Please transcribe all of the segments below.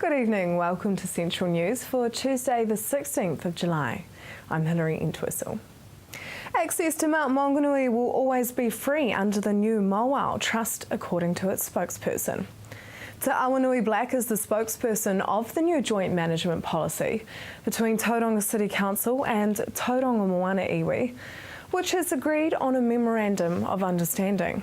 Good evening, welcome to Central News for Tuesday the 16th of July. I'm Hilary Entwistle. Access to Mount Maunganui will always be free under the new Mowal Trust, according to its spokesperson. Te Awanui Black is the spokesperson of the new joint management policy between Tauranga City Council and Tauranga Moana Iwi, which has agreed on a memorandum of understanding.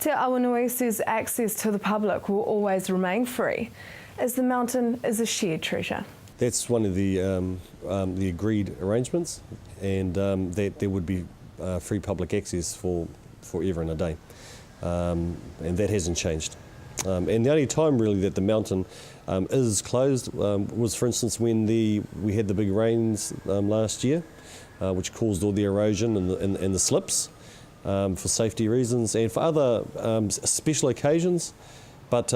Te Awanui says access to the public will always remain free, as the mountain is a shared treasure. That's one of the agreed arrangements, and that there would be free public access for forever and a day, and that hasn't changed. And the only time really that the mountain is closed was, for instance, when we had the big rains last year, which caused all the erosion and the slips for safety reasons and for other special occasions. But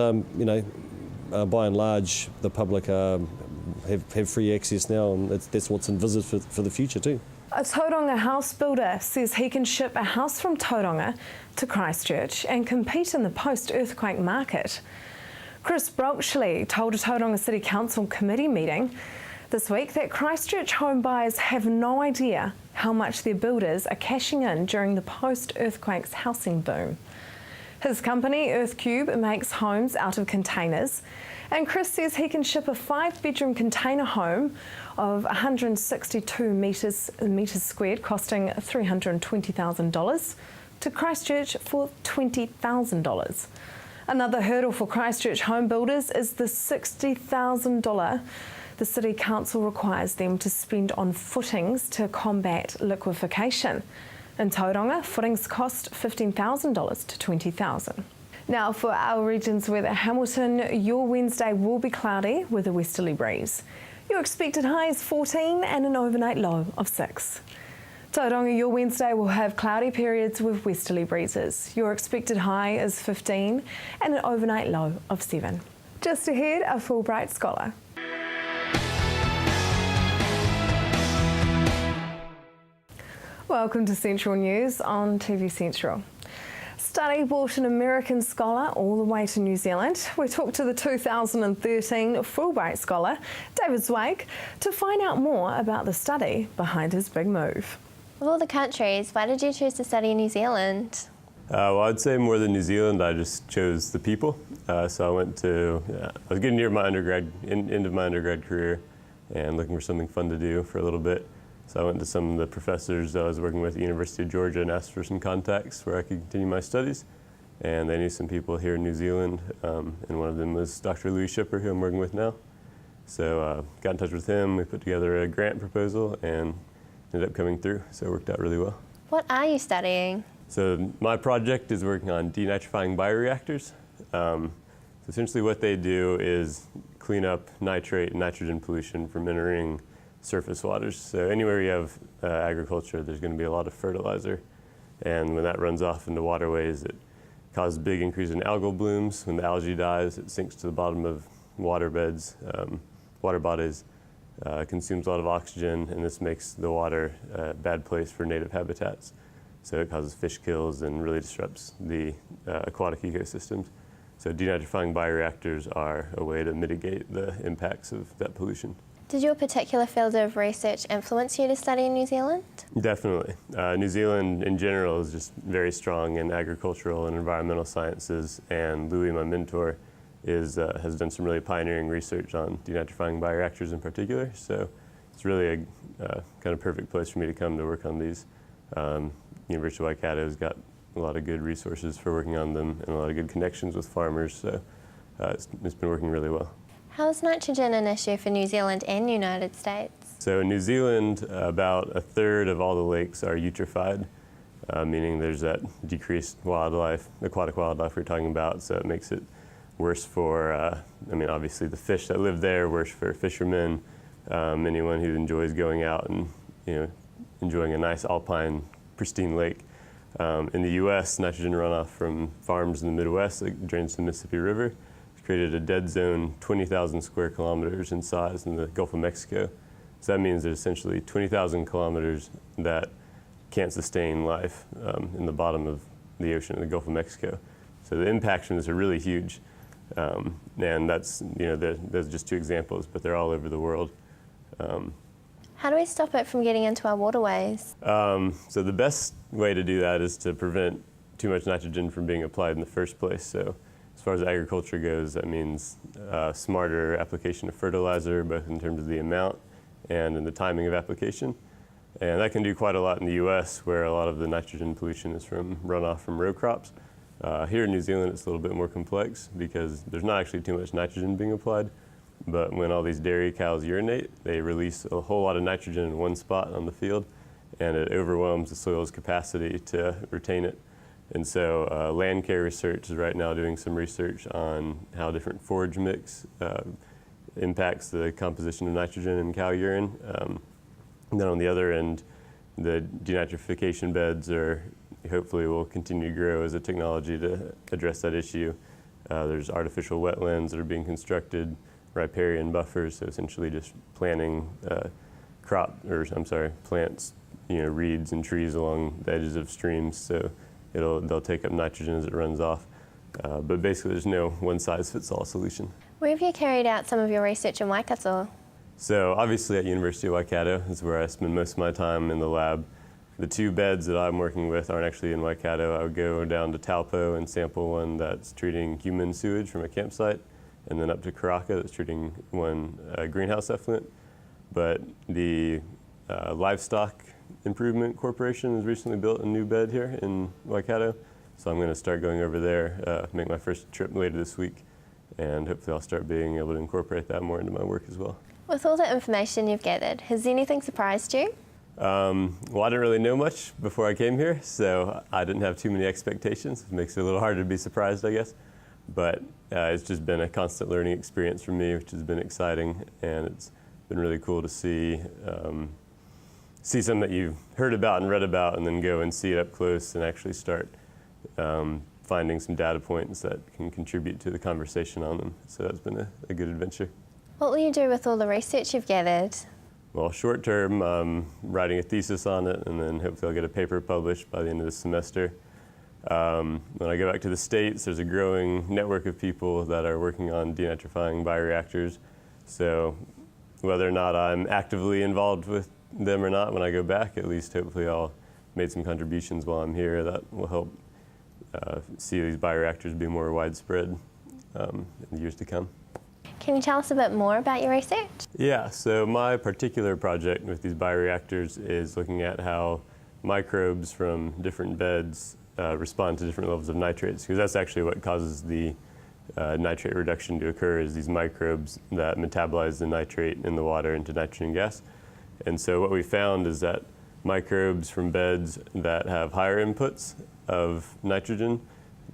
by and large, the public have free access now, and that's what's envisaged for the future too. A Tauranga house builder says he can ship a house from Tauranga to Christchurch and compete in the post-earthquake market. Chris Brocksley told a Tauranga City Council committee meeting this week that Christchurch home buyers have no idea how much their builders are cashing in during the post-earthquake's housing boom. His company, Earthcube, makes homes out of containers, and Chris says he can ship a 5-bedroom container home of 162 metres squared, costing $320,000, to Christchurch for $20,000. Another hurdle for Christchurch home builders is the $60,000 the City Council requires them to spend on footings to combat liquefaction. In Tauranga, footings cost $15,000 to $20,000. Now for our region's weather, Hamilton, your Wednesday will be cloudy with a westerly breeze. Your expected high is 14 and an overnight low of 6. Tauranga, your Wednesday will have cloudy periods with westerly breezes. Your expected high is 15 and an overnight low of 7. Just ahead, a Fulbright scholar. Welcome to Central News on TV Central. Study brought an American scholar all the way to New Zealand. We talked to the 2013 Fulbright scholar, David Zweig, to find out more about the study behind his big move. Of all the countries, why did you choose to study in New Zealand? Well, I'd say more than New Zealand, I just chose the people. So I was getting near my end of my undergrad career and looking for something fun to do for a little bit. So I went to some of the professors I was working with at the University of Georgia and asked for some contacts where I could continue my studies. And they knew some people here in New Zealand, and one of them was Dr. Louis Shipper, who I'm working with now. So got in touch with him, we put together a grant proposal and ended up coming through, so it worked out really well. What are you studying? So my project is working on denitrifying bioreactors. So essentially what they do is clean up nitrate and nitrogen pollution from entering surface waters. So anywhere you have agriculture, there's going to be a lot of fertilizer, and when that runs off into waterways, it causes a big increase in algal blooms. When the algae dies, it sinks to the bottom of water beds, water bodies, consumes a lot of oxygen, and this makes the water a bad place for native habitats. So it causes fish kills and really disrupts the aquatic ecosystems. So denitrifying bioreactors are a way to mitigate the impacts of that pollution. Did your particular field of research influence you to study in New Zealand? Definitely. New Zealand in general is just very strong in agricultural and environmental sciences, and Louis, my mentor, has done some really pioneering research on denitrifying bioreactors in particular. So it's really a kind of perfect place for me to come to work on these. University of Waikato has got a lot of good resources for working on them and a lot of good connections with farmers, so it's been working really well. How is nitrogen an issue for New Zealand and United States? So in New Zealand, about a third of all the lakes are eutrophied, meaning there's that decreased wildlife, aquatic wildlife we're talking about, so it makes it worse for, obviously the fish that live there, worse for fishermen, anyone who enjoys going out and enjoying a nice alpine, pristine lake. In the U.S., nitrogen runoff from farms in the Midwest that drains the Mississippi River created a dead zone 20,000 square kilometers in size in the Gulf of Mexico. So that means there's essentially 20,000 kilometers that can't sustain life in the bottom of the ocean in the Gulf of Mexico. So the impacts from this are really huge. And that's, those are just two examples, but they're all over the world. How do we stop it from getting into our waterways? So the best way to do that is to prevent too much nitrogen from being applied in the first place. So as far as agriculture goes, that means smarter application of fertilizer, both in terms of the amount and in the timing of application. And that can do quite a lot in the US, where a lot of the nitrogen pollution is from runoff from row crops. Here in New Zealand, it's a little bit more complex because there's not actually too much nitrogen being applied. But when all these dairy cows urinate, they release a whole lot of nitrogen in one spot on the field, and it overwhelms the soil's capacity to retain it. And so Landcare Research is right now doing some research on how different forage mix impacts the composition of nitrogen in cow urine. And then on the other end, the denitrification beds hopefully will continue to grow as a technology to address that issue. There's artificial wetlands that are being constructed, riparian buffers, so essentially just planting plants, reeds and trees along the edges of streams, so they'll take up nitrogen as it runs off. But basically there's no one-size-fits-all solution. Where have you carried out some of your research in Waikato? So obviously at University of Waikato is where I spend most of my time in the lab. The two beds that I'm working with aren't actually in Waikato. I would go down to Taupo and sample one that's treating human sewage from a campsite, and then up to Karaka that's treating one greenhouse effluent. But the Livestock Improvement Corporation has recently built a new bed here in Waikato. So I'm going to start going over there, make my first trip later this week, and hopefully I'll start being able to incorporate that more into my work as well. With all the information you've gathered, has anything surprised you? Well, I didn't really know much before I came here, so I didn't have too many expectations. It makes it a little harder to be surprised, I guess. But it's just been a constant learning experience for me, which has been exciting, and it's been really cool to see something that you've heard about and read about, and then go and see it up close and actually start finding some data points that can contribute to the conversation on them. So that's been a good adventure. What will you do with all the research you've gathered? Well, short term, I'm writing a thesis on it, and then hopefully I'll get a paper published by the end of the semester. When I go back to the States, there's a growing network of people that are working on denitrifying bioreactors. So whether or not I'm actively involved with them or not, when I go back, at least hopefully I'll made some contributions while I'm here that will help see these bioreactors be more widespread in the years to come. Can you tell us a bit more about your research? Yeah, so my particular project with these bioreactors is looking at how microbes from different beds respond to different levels of nitrates, because that's actually what causes the nitrate reduction to occur, is these microbes that metabolize the nitrate in the water into nitrogen gas. And so what we found is that microbes from beds that have higher inputs of nitrogen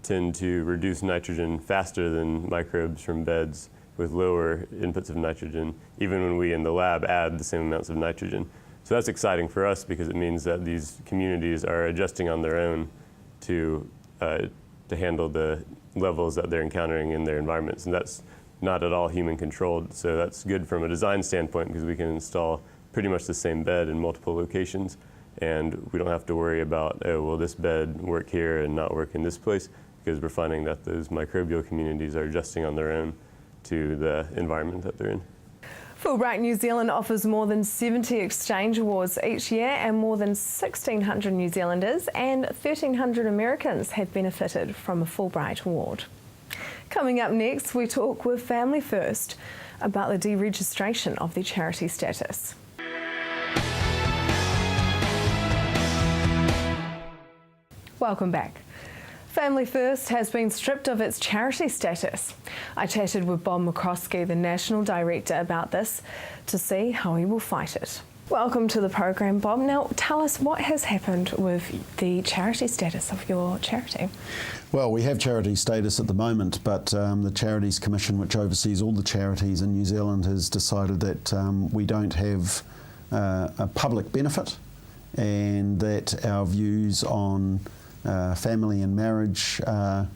tend to reduce nitrogen faster than microbes from beds with lower inputs of nitrogen, even when we in the lab add the same amounts of nitrogen. So that's exciting for us because it means that these communities are adjusting on their own to handle the levels that they're encountering in their environments. And that's not at all human controlled. So that's good from a design standpoint because we can install pretty much the same bed in multiple locations. And we don't have to worry about, oh, will this bed work here and not work in this place? Because we're finding that those microbial communities are adjusting on their own to the environment that they're in. Fulbright New Zealand offers more than 70 exchange awards each year, and more than 1,600 New Zealanders and 1,300 Americans have benefited from a Fulbright award. Coming up next, we talk with Family First about the deregistration of their charity status. Welcome back. Family First has been stripped of its charity status. I chatted with Bob McCroskey, the National Director, about this to see how he will fight it. Welcome to the program, Bob. Now, tell us what has happened with the charity status of your charity. Well, we have charity status at the moment, but the Charities Commission, which oversees all the charities in New Zealand, has decided that we don't have a public benefit, and that our views on family and marriage are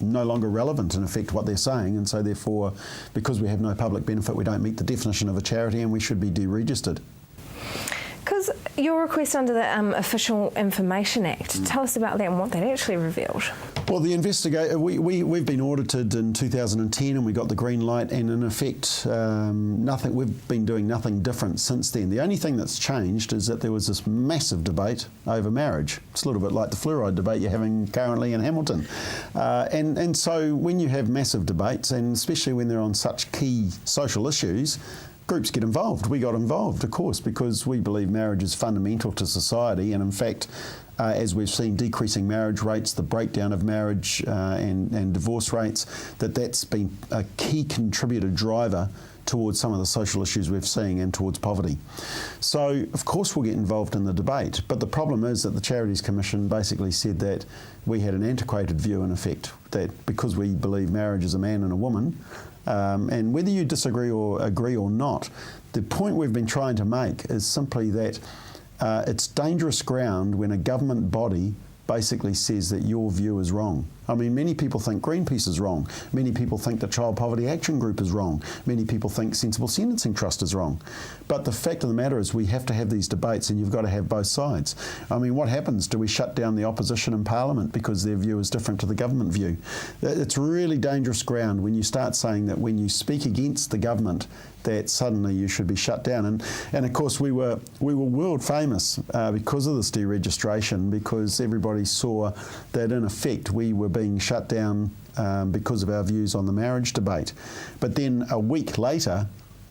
no longer relevant, in effect, what they're saying, and so therefore, because we have no public benefit, we don't meet the definition of a charity and we should be deregistered. Because your request under the Official Information Act, tell us about that and what that actually revealed. Well, we've been audited in 2010 and we got the green light, and in effect, we've been doing nothing different since then. The only thing that's changed is that there was this massive debate over marriage. It's a little bit like the fluoride debate you're having currently in Hamilton. And so when you have massive debates, and especially when they're on such key social issues, groups get involved. We got involved, of course, because we believe marriage is fundamental to society, and in fact, as we've seen decreasing marriage rates, the breakdown of marriage and divorce rates, that's been a key contributor driver towards some of the social issues we're seeing and towards poverty. So, of course, we'll get involved in the debate, but the problem is that the Charities Commission basically said that we had an antiquated view, in effect, that because we believe marriage is a man and a woman, and whether you disagree or agree or not, the point we've been trying to make is simply that it's dangerous ground when a government body basically says that your view is wrong. I mean, many people think Greenpeace is wrong. Many people think the Child Poverty Action Group is wrong. Many people think Sensible Sentencing Trust is wrong. But the fact of the matter is we have to have these debates, and you've got to have both sides. I mean, what happens? Do we shut down the opposition in Parliament because their view is different to the government view? It's really dangerous ground when you start saying that when you speak against the government, that suddenly you should be shut down. And of course we were world famous because of this deregistration, because everybody saw that in effect we were being shut down because of our views on the marriage debate. But then a week later,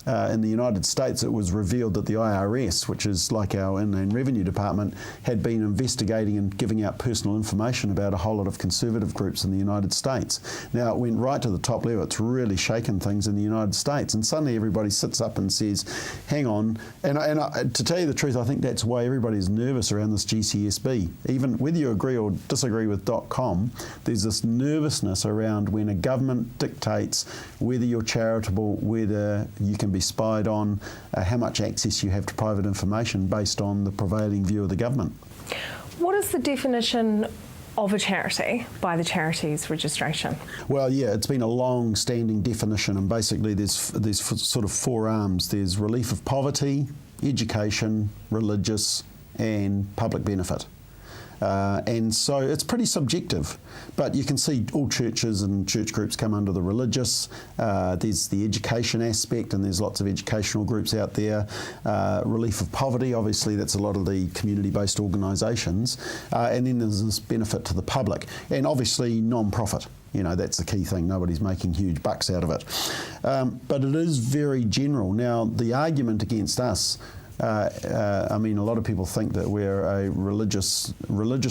in the United States, it was revealed that the IRS, which is like our Inland Revenue Department, had been investigating and giving out personal information about a whole lot of conservative groups in the United States. Now, it went right to the top level. It's really shaken things in the United States. And suddenly everybody sits up and says, hang on. And to tell you the truth, I think that's why everybody's nervous around this GCSB. Even whether you agree or disagree with .com, there's this nervousness around when a government dictates whether you're charitable, whether you can be spied on, how much access you have to private information based on the prevailing view of the government. What is the definition of a charity by the Charities Registration? Well, yeah, it's been a long-standing definition, and basically there's sort of four arms. There's relief of poverty, education, religious, and public benefit. And so it's pretty subjective, but you can see all churches and church groups come under the religious. There's the education aspect, and there's lots of educational groups out there. Relief of poverty, obviously that's a lot of the community-based organisations. And then there's this benefit to the public, and obviously non-profit. You know, that's the key thing. Nobody's making huge bucks out of it. But it is very general. Now, the argument against us, I mean, a lot of people think that we're a religious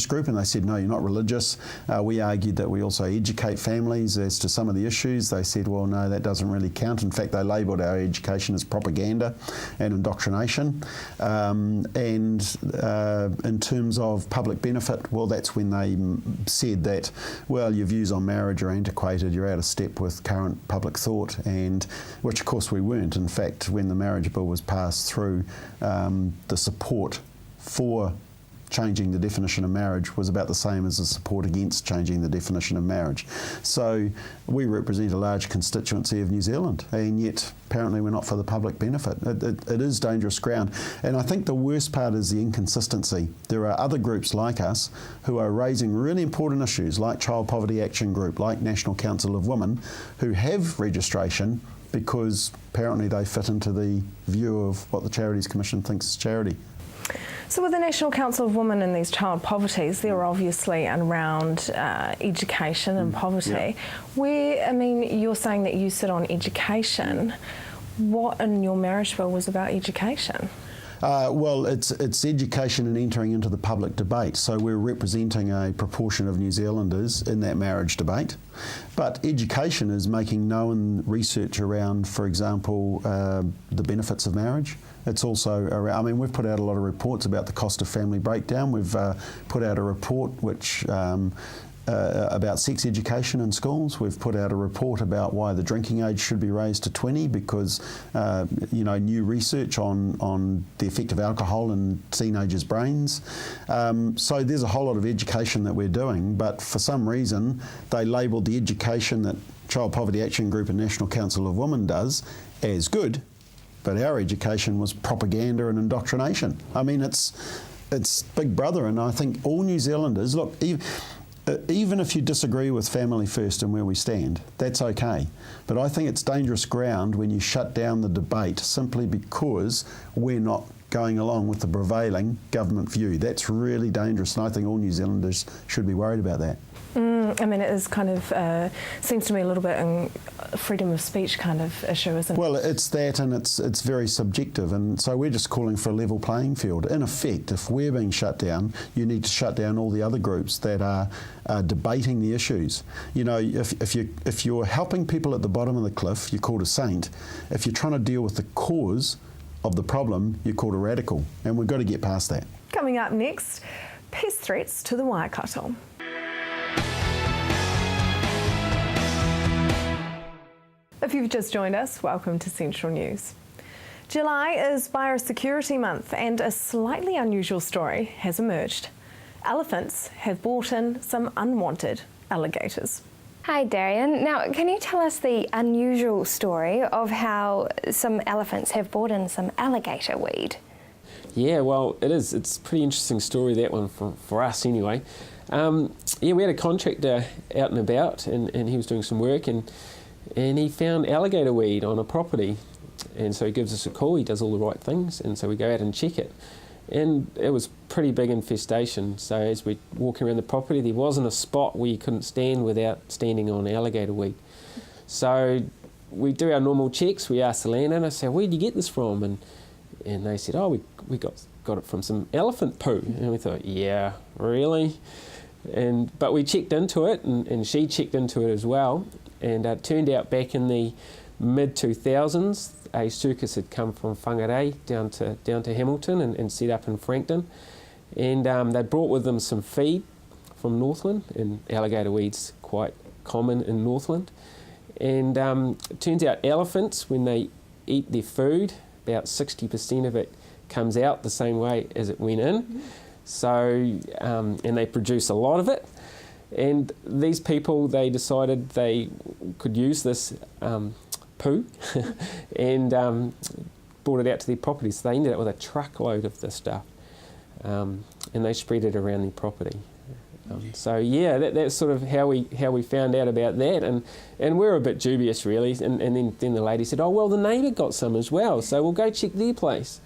group, and they said, no, you're not religious. We argued that we also educate families as to some of the issues. They said, well, no, that doesn't really count. In fact, they labelled our education as propaganda and indoctrination. And in terms of public benefit, well, that's when they said that, well, your views on marriage are antiquated, you're out of step with current public thought, and which, of course, we weren't. In fact, when the marriage bill was passed through, the support for changing the definition of marriage was about the same as the support against changing the definition of marriage. So we represent a large constituency of New Zealand, and yet apparently we're not for the public benefit. It is dangerous ground, and I think the worst part is the inconsistency. There are other groups like us who are raising really important issues, like Child Poverty Action Group, like National Council of Women, who have registration because apparently they fit into the view of what the Charities Commission thinks is charity. So with the National Council of Women and these child poverties, they're obviously around education and poverty. Yeah. I mean, you're saying that you sit on education. What in your marriage bill was about education? Well, it's education and entering into the public debate. So we're representing a proportion of New Zealanders in that marriage debate. But education is making known research around, for example, the benefits of marriage. It's also around, I mean, we've put out a lot of reports about the cost of family breakdown. We've put out a report which about sex education in schools. We've put out a report about why the drinking age should be raised to 20 because, new research on the effect of alcohol in teenagers' brains. So there's a whole lot of education that we're doing, but for some reason they labelled the education that Child Poverty Action Group and National Council of Women does as good, but our education was propaganda and indoctrination. I mean, it's Big Brother, and I think all New Zealanders, look, even if you disagree with Family First and where we stand, that's okay. But I think it's dangerous ground when you shut down the debate simply because we're not going along with the prevailing government view. That's really dangerous, and I think all New Zealanders should be worried about that. I mean, it is kind of, seems to me a little bit a freedom of speech kind of issue, isn't it? Well, it's that, and it's very subjective, and so we're just calling for a level playing field. In effect, if we're being shut down, you need to shut down all the other groups that are debating the issues. You know, if you're helping people at the bottom of the cliff, you're called a saint. If you're trying to deal with the cause of the problem, you're called a radical, and we've got to get past that. Coming up next, pest threats to the Waikato. If you've just joined us, welcome to Central News. July is Biosecurity Month, and a slightly unusual story has emerged. Elephants have brought in some unwanted alligators. Hi Darian. Now, can you tell us the unusual story of how some elephants have brought in some alligator weed? Yeah, well, it is. It's a pretty interesting story, that one, for us anyway. We had a contractor out and about, and he was doing some work, and he found alligator weed on a property. And so he gives us a call, he does all the right things, and so we go out and check it. And it was pretty big infestation. So as we walk around the property, there wasn't a spot where you couldn't stand without standing on alligator weed. So we do our normal checks. We ask the landowner, say, where did you get this from? And they said, oh, we got it from some elephant poo. And we thought, yeah, really? But we checked into it, and she checked into it as well. And it turned out back in the mid-2000s, a circus had come from Whangarei down to Hamilton and set up in Frankton. And they brought with them some feed from Northland, and alligator weed's quite common in Northland. And it turns out elephants, when they eat their food, about 60% of it comes out the same way as it went in. Mm-hmm. So, and they produce a lot of it. And these people, they decided they could use this poo and brought it out to their property. So they ended up with a truckload of this stuff, and they spread it around their property. So yeah, that's sort of how we found out about that, and we're a bit dubious really. And then the lady said, oh well, the neighbour got some as well, so we'll go check their place.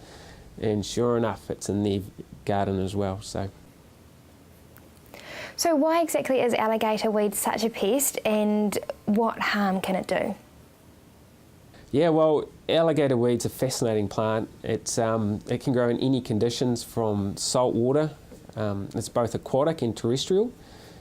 And sure enough, it's in their garden as well. So why exactly is alligator weed such a pest, and what harm can it do? Yeah, well, alligator weed's a fascinating plant. It can grow in any conditions from salt water. It's both aquatic and terrestrial.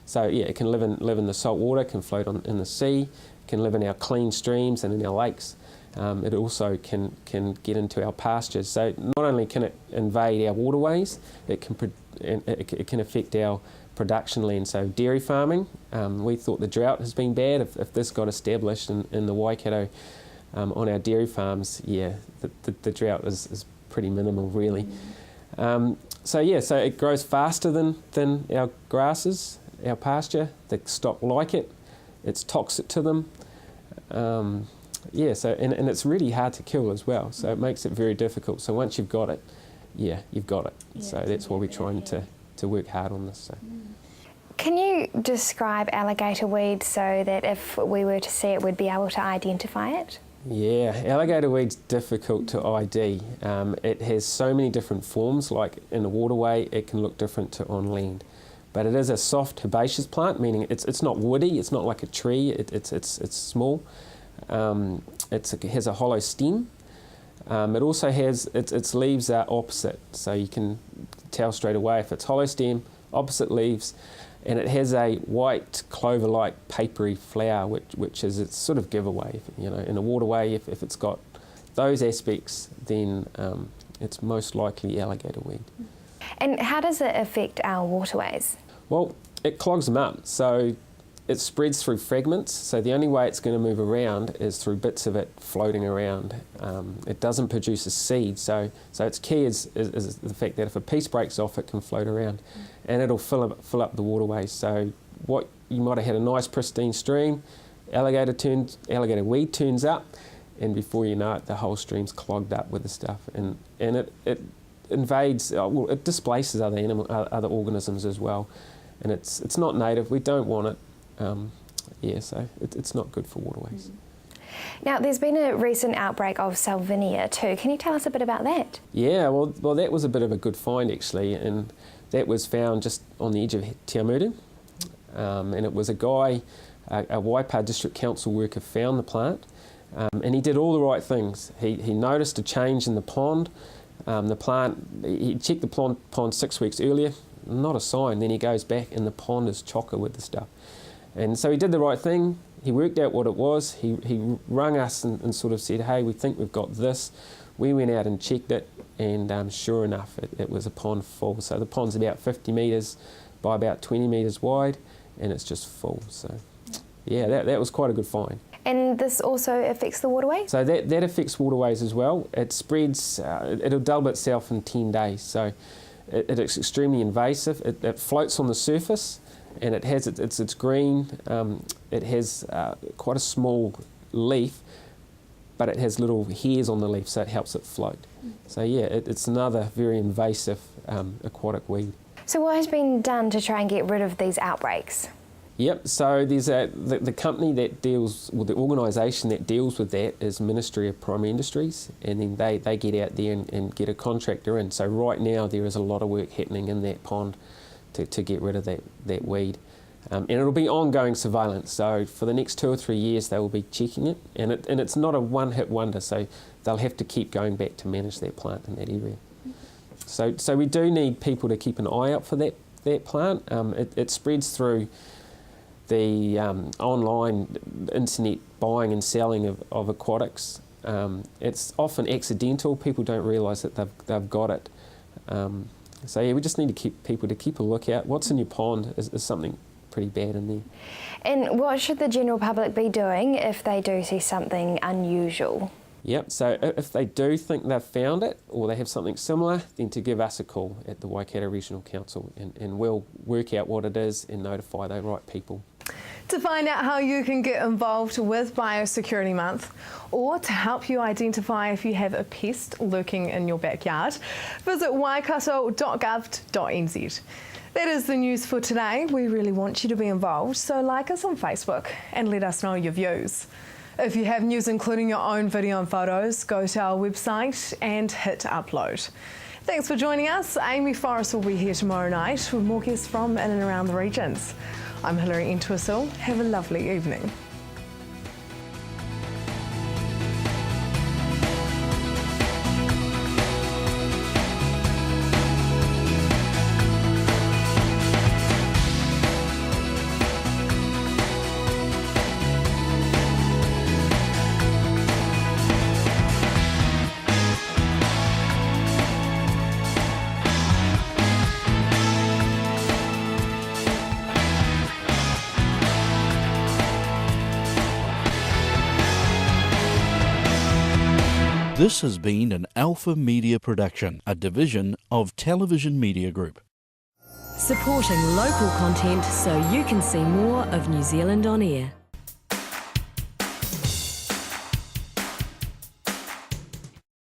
So yeah, it can live in the salt water, can float in the sea, can live in our clean streams and in our lakes. It also can get into our pastures. So not only can it invade our waterways, it can affect our production land. So dairy farming, we thought the drought has been bad. If this got established in the Waikato on our dairy farms, yeah, the drought is pretty minimal really. So it grows faster than our grasses, our pasture. The stock like it. It's toxic to them. And it's really hard to kill as well. So it makes it very difficult. So once you've got it, yeah, you've got it. Yeah, so that's why we're trying to work hard on this. So. Can you describe alligator weed so that if we were to see it, we'd be able to identify it? Yeah, alligator weed's difficult to ID. It has so many different forms, like in the waterway, it can look different to on land. But it is a soft herbaceous plant, meaning it's not woody, it's not like a tree, it's small. It has a hollow stem. It also has, its leaves are opposite, so you can tell straight away if it's hollow stem, opposite leaves, and it has a white clover-like papery flower, which is its sort of giveaway. You know, in a waterway, if it's got those aspects, then it's most likely alligator weed. And how does it affect our waterways? Well, it clogs them up, so it spreads through fragments, so the only way it's going to move around is through bits of it floating around. It doesn't produce a seed, so its key is the fact that if a piece breaks off, it can float around, and it'll fill up the waterways. So what you might have had a nice pristine stream, alligator weed turns up, and before you know it, the whole stream's clogged up with the stuff, and it invades, it displaces other organisms as well. and it's not native. We don't want it. So it's not good for waterways. Now, there's been a recent outbreak of Salvinia too. Can you tell us a bit about that? Yeah, well, that was a bit of a good find actually, and that was found just on the edge of Te Amutu. And it was a guy, a Waipa District Council worker, found the plant, and he did all the right things. He noticed a change in the pond. He checked the pond 6 weeks earlier, not a sign. Then he goes back and the pond is chocker with the stuff. And so he did the right thing. He worked out what it was. He rang us and sort of said, hey, we think we've got this. We went out and checked it, and sure enough, it was a pond full. So the pond's about 50 metres by about 20 metres wide, and it's just full. So yeah, that was quite a good find. And this also affects the waterways? So that affects waterways as well. It spreads, it'll dull itself in 10 days. So it's extremely invasive. It floats on the surface, and it has it's green. It has quite a small leaf, but it has little hairs on the leaf, so it helps it float. So yeah, it's another very invasive aquatic weed. So what has been done to try and get rid of these outbreaks? Yep, so there's the company that deals, well, the organisation that deals with that is Ministry of Primary Industries, and then they get out there and get a contractor in. So right now there is a lot of work happening in that pond to get rid of that weed. And it'll be ongoing surveillance, so for the next 2 or 3 years they will be checking it, and it's not a one-hit wonder, so they'll have to keep going back to manage that plant in that area. So we do need people to keep an eye out for that plant. It spreads through the online internet buying and selling of aquatics. It's often accidental. People don't realise that they've got it. So yeah, we just need to keep a lookout. What's in your pond is something pretty bad in there. And what should the general public be doing if they do see something unusual? Yep, so if they do think they've found it or they have something similar, then to give us a call at the Waikato Regional Council, and we'll work out what it is and notify the right people. To find out how you can get involved with Biosecurity Month, or to help you identify if you have a pest lurking in your backyard, visit waikato.gov.nz. That is the news for today. We really want you to be involved, so like us on Facebook and let us know your views. If you have news including your own video and photos, go to our website and hit upload. Thanks for joining us. Amy Forrest will be here tomorrow night with more guests from in and around the regions. I'm Hilary Entwistle. Have a lovely evening. This has been an Alpha Media production, a division of Television Media Group. Supporting local content so you can see more of New Zealand on air.